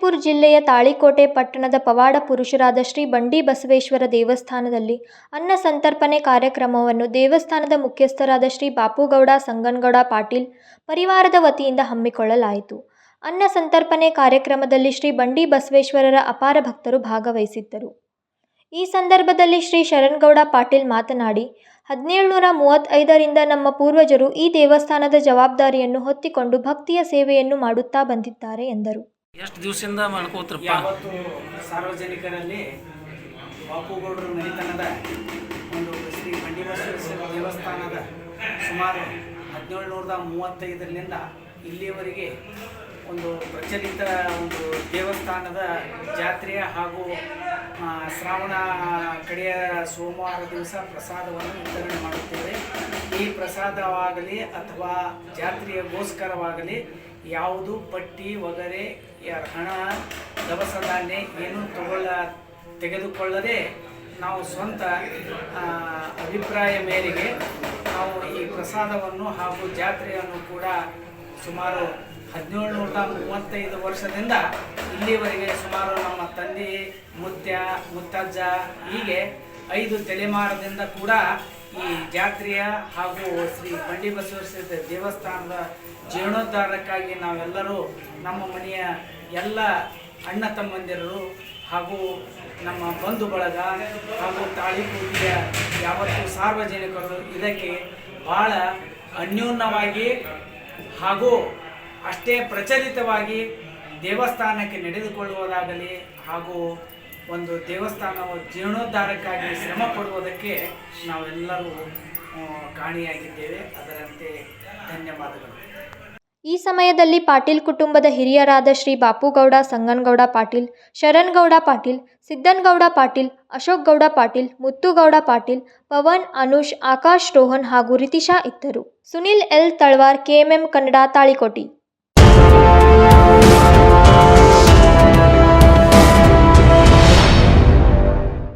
ವಿಜಯಪುರ ಜಿಲ್ಲೆಯ ತಾಳಿಕೋಟೆ ಪಟ್ಟಣದ ಪವಾಡ ಪುರುಷರಾದ ಶ್ರೀ ಬಂಡಿ ಬಸವೇಶ್ವರ ದೇವಸ್ಥಾನದಲ್ಲಿ ಅನ್ನ ಸಂತರ್ಪಣೆ ಕಾರ್ಯಕ್ರಮವನ್ನು ದೇವಸ್ಥಾನದ ಮುಖ್ಯಸ್ಥರಾದ ಶ್ರೀ ಬಾಪುಗೌಡ ಸಂಗನಗೌಡ ಪಾಟೀಲ್ ಪರಿವಾರದ ವತಿಯಿಂದ ಹಮ್ಮಿಕೊಳ್ಳಲಾಯಿತು. ಅನ್ನ ಸಂತರ್ಪಣೆ ಕಾರ್ಯಕ್ರಮದಲ್ಲಿ ಶ್ರೀ ಬಂಡಿ ಬಸವೇಶ್ವರರ ಅಪಾರ ಭಕ್ತರು ಭಾಗವಹಿಸಿದ್ದರು. ಈ ಸಂದರ್ಭದಲ್ಲಿ ಶ್ರೀ ಶರಣಗೌಡ ಪಾಟೀಲ್ ಮಾತನಾಡಿ, 1735ರಿಂದ ನಮ್ಮ ಪೂರ್ವಜರು ಈ ದೇವಸ್ಥಾನದ ಜವಾಬ್ದಾರಿಯನ್ನು ಹೊತ್ತಿಕೊಂಡು ಭಕ್ತಿಯ ಸೇವೆಯನ್ನು ಮಾಡುತ್ತಾ ಬಂದಿದ್ದಾರೆ ಎಂದರು. ಎಷ್ಟು ದಿವಸದಿಂದ ಮಾಡ್ಕೋತ್ರಪ್ಪ? ಯಾವತ್ತು ಸಾರ್ವಜನಿಕರಲ್ಲಿ ಬಾಪುಗೌಡರು ಮನೆತನದ ಒಂದು ಶ್ರೀ ಬಂಡಿ ಬಸವೇಶ್ವರ ದೇವಸ್ಥಾನದ ಸುಮಾರು 1735ರಿಂದ ಇಲ್ಲಿಯವರೆಗೆ ಒಂದು ಪ್ರಚಲಿತ ಒಂದು ದೇವಸ್ಥಾನದ ಜಾತ್ರೆಯ ಹಾಗೂ ಶ್ರಾವಣ ಕಡೆಯ ಸೋಮವಾರ ದಿವಸ ಪ್ರಸಾದವನ್ನು ವಿತರಣೆ ಮಾಡುತ್ತೇವೆ. ಈ ಪ್ರಸಾದವಾಗಲಿ ಅಥವಾ ಜಾತ್ರೆಯಗೋಸ್ಕರವಾಗಲಿ ಯಾವುದು ಪಟ್ಟಿ ಒಗರೆ ಹಣ ದವಸ ಧಾನ್ಯ ಏನೂ ತೆಗೆದುಕೊಳ್ಳದೆ ನಾವು ಸ್ವಂತ ಅಭಿಪ್ರಾಯ ಮೇರೆಗೆ ನಾವು ಈ ಪ್ರಸಾದವನ್ನು ಹಾಗೂ ಜಾತ್ರೆಯನ್ನು ಕೂಡ ಸುಮಾರು 1735 ವರ್ಷದಿಂದ ಇಲ್ಲಿವರೆಗೆ ಸುಮಾರು ನಮ್ಮ ತಂದೆ ಮುತ್ತಜ್ಜ ಹೀಗೆ 5 ತಲೆಮಾರದಿಂದ ಕೂಡ ಈ ಜಾತ್ರೆಯ ಹಾಗೂ ಶ್ರೀ ಬಂಡಿ ಬಸವೇಶ್ವರ ದೇವಸ್ಥಾನದ ಜೀರ್ಣೋದ್ಧಾರಕ್ಕಾಗಿ ನಾವೆಲ್ಲರೂ ನಮ್ಮ ಮನೆಯ ಎಲ್ಲ ಅಣ್ಣ ತಮ್ಮಂದಿರು ಹಾಗೂ ನಮ್ಮ ಬಂಧು ಬಳಗ ಹಾಗೂ ತಾಳಿಕೋಟೆಯ ಯಾವತ್ತೂ ಸಾರ್ವಜನಿಕರು ಇದಕ್ಕೆ ಭಾಳ ಅನ್ಯೋನ್ಯವಾಗಿ ಹಾಗೂ ಅಷ್ಟೇ ಪ್ರಚಲಿತವಾಗಿ ದೇವಸ್ಥಾನಕ್ಕೆ ನಡೆದುಕೊಳ್ಳುವುದಾಗಲಿ ಹಾಗೂ ಒಂದು ದೇವಸ್ಥಾನವು ಜೀರ್ಣೋದ್ಧಾರಕ್ಕಾಗಿ ಶ್ರಮ ಪಡುವುದಕ್ಕೆ ನಾವೆಲ್ಲರೂ ಕಾಣಿಯಾಗಿದ್ದೇವೆ. ಅದರಂತೆ ಧನ್ಯವಾದಗಳು. ಈ ಸಮಯದಲ್ಲಿ ಪಾಟೀಲ್ ಕುಟುಂಬದ ಹಿರಿಯರಾದ ಶ್ರೀ ಬಾಪುಗೌಡ ಸಂಗನಗೌಡ ಪಾಟೀಲ್, ಶರಣಗೌಡ ಪಾಟೀಲ್, ಸಿದ್ದನಗೌಡ ಪಾಟೀಲ್, ಅಶೋಕ್ ಗೌಡ ಪಾಟೀಲ್, ಮುತ್ತುಗೌಡ ಪಾಟೀಲ್, ಪವನ್, ಅನುಷ್, ಆಕಾಶ್, ರೋಹನ್ ಹಾಗೂ ರಿತಿಶಾ ಇದ್ದರು. Sunil L Talawar, KMM Kannada, Talikoti.